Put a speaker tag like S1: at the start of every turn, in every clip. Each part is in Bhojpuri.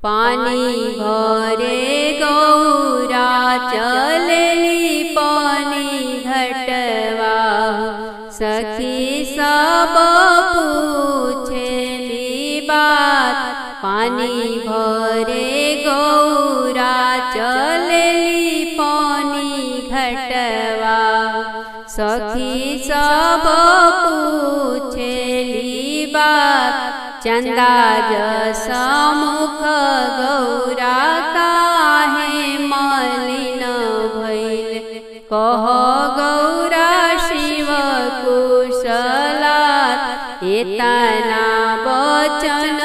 S1: पानी भरे गौरा चलली पानी घटवा। सखी सब पूछेली बात, पानी भरे गौरा चलली पानी घटवा। सखी सब पूछेली बात, चंदा जस मुख गौरा काहे मलिन भइल। कह गौरा शिव कुशलात, एतना बचन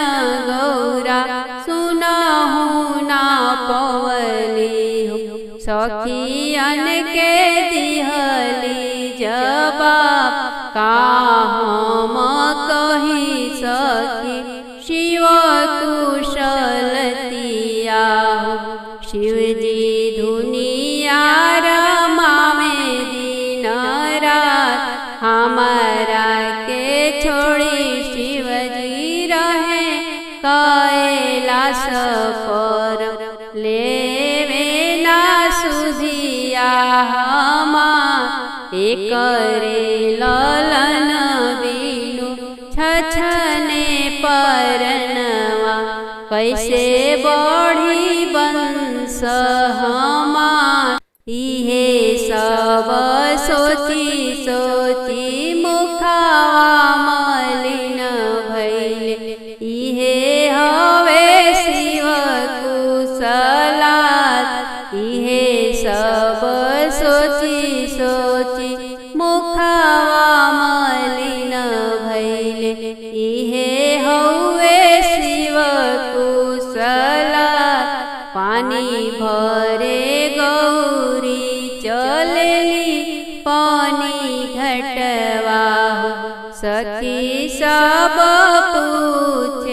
S1: गौरा सुनहु ना पवली। सखियन के दिहली जवाब, का हम कही सखी शिव कुशलतिया। शिवजी दुनिया रमावे दिन रात, हमारा के छोड़ी शिवजी रहे कैलाश पर। लेवे ना सुधिया हमार, एकरे ललन बिनु छछने परनवा। कैसे बढ़ी वंश हमार, इहे सब सोची सोची मुखावा मलिन भइल। इहे हवे शिव कुशलात, इहे सब सोची सोची मुखावा मलिन भइल। इहे हवे शिव कुशलात, पानी भरे गौरी चलली पानी घटवा। सखी सब पूछ